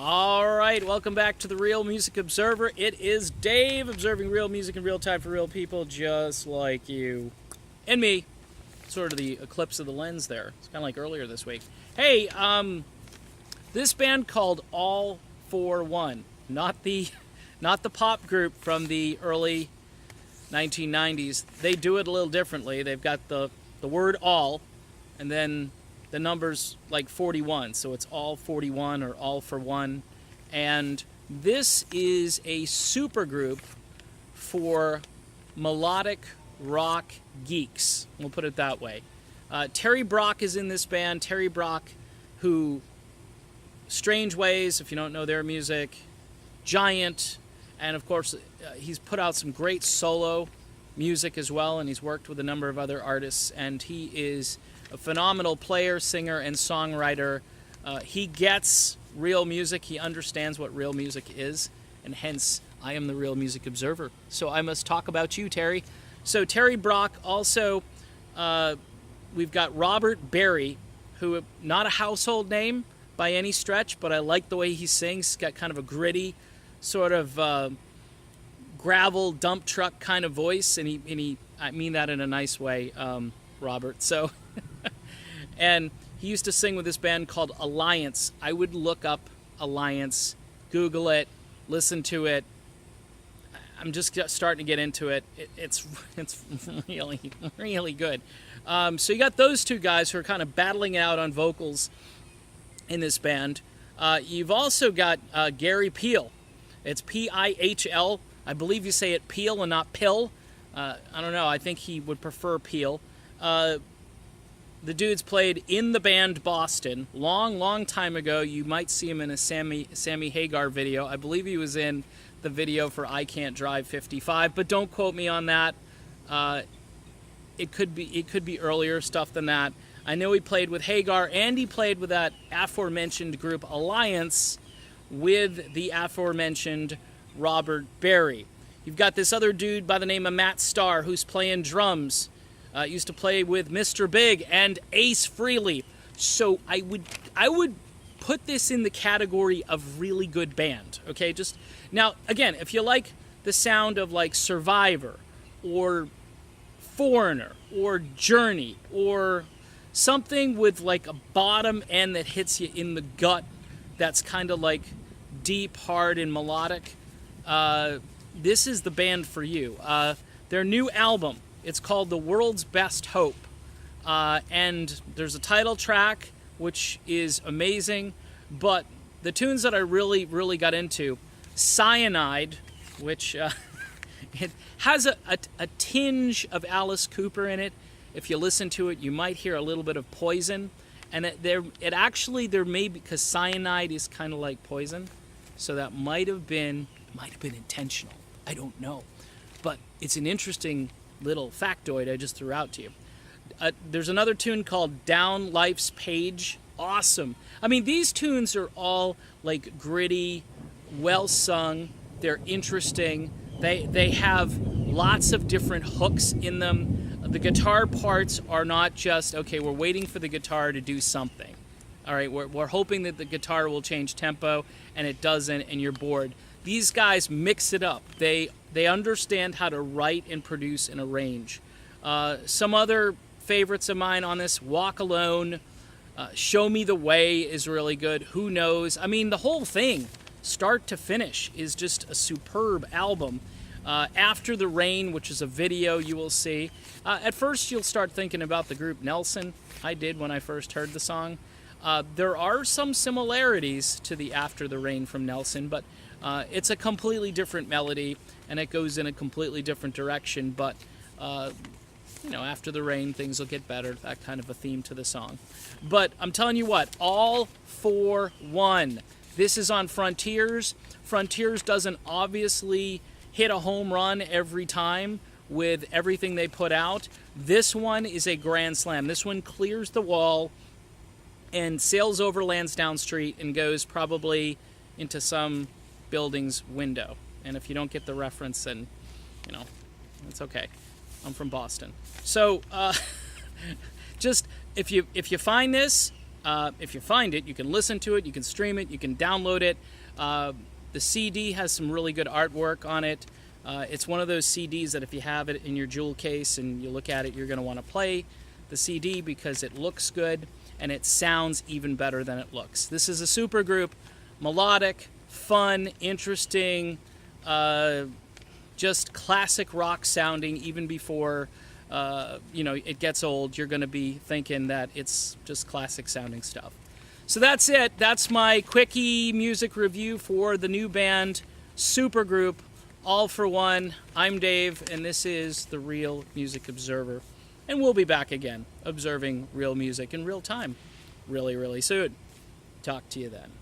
All right, welcome back to the Real Music Observer. It is Dave, observing real music in real time for real people just like you and me. Sort of the eclipse of the lens there. It's kind of like earlier this week. Hey, this band called All for One, not the pop group from the early 1990s. They do it a little differently. They've got the word all, and then the number's like 41, so it's All 41 or All for One. And this is a super group for melodic rock geeks. We'll put it that way. Terry Brock is in this band. Terry Brock, who, Strange Ways, if you don't know their music, Giant, and of course he's put out some great solo music as well, and he's worked with a number of other artists, and he is a phenomenal player, singer, and songwriter. He gets real music. He understands what real music is, and hence I am the Real Music Observer. So I must talk about you, Terry. So Terry Brock. Also, we've got Robert Berry, who, not a household name by any stretch, but I like the way he sings. He's got kind of a gritty, sort of gravel dump truck kind of voice, and he I mean that in a nice way, Robert. So, and he used to sing with this band called Alliance. I would look up Alliance, Google it, listen to it. I'm just starting to get into it. It's really, really good. So you got those two guys who are kind of battling out on vocals in this band. You've also got Gary Peel. It's P-I-H-L. I believe you say it Peel and not Pill. I don't know. I think he would prefer Peel. The dude's played in the band Boston long time ago. You might see him in a Sammy Hagar video. I believe he was in the video for I Can't Drive 55, but don't quote me on that. It could be earlier stuff than that. I know he played with Hagar, and he played with that aforementioned group Alliance with the aforementioned Robert Berry. You've got this other dude by the name of Matt Starr who's playing drums. Used to play with Mr. Big and Ace Frehley. So I would put this in the category of really good band. Okay, just now again, if you like the sound of like Survivor or Foreigner or Journey or something with like a bottom end that hits you in the gut, that's kind of like deep, hard, and melodic, this is the band for you. Their new album, it's called The World's Best Hope, and there's a title track which is amazing, but the tunes that I really got into, Cyanide, which it has a tinge of Alice Cooper in it. If you listen to it, you might hear a little bit of Poison, and there may be, because cyanide is kind of like poison, so that might have been intentional. I don't know, but it's an interesting little factoid I just threw out to you. There's another tune called Down Life's Page. Awesome. I mean, these tunes are all like gritty, well sung. They're interesting. They have lots of different hooks in them. The guitar parts are not just, okay, we're waiting for the guitar to do something. All right, we're hoping that the guitar will change tempo, and it doesn't, and you're bored. These guys mix it up. They understand how to write and produce and arrange. Some other favorites of mine on this, Walk Alone, Show Me the Way is really good. Who Knows? I mean, the whole thing, start to finish, is just a superb album. After the Rain, which is a video you will see. At first, you'll start thinking about the group Nelson. I did when I first heard the song. There are some similarities to the After the Rain from Nelson, but it's a completely different melody, and it goes in a completely different direction. But, after the rain, things will get better. That kind of a theme to the song. But I'm telling you what, All for One. This is on Frontiers. Frontiers doesn't obviously hit a home run every time with everything they put out. This one is a grand slam. This one clears the wall and sails over Lansdowne Street and goes probably into some building's window. And if you don't get the reference, then, it's okay. I'm from Boston. So, just if you find this, If you find it, you can listen to it, you can stream it, you can download it. The CD has some really good artwork on it. It's one of those CDs that if you have it in your jewel case and you look at it, you're going to want to play the CD because it looks good and it sounds even better than it looks. This is a supergroup, melodic, fun, interesting, just classic rock sounding. Even before it gets old, you're going to be thinking that it's just classic sounding stuff. So that's it. That's my quickie music review for the new band supergroup All for One. I'm Dave, and this is the Real Music Observer. And we'll be back again, observing real music in real time, really, really soon. Talk to you then.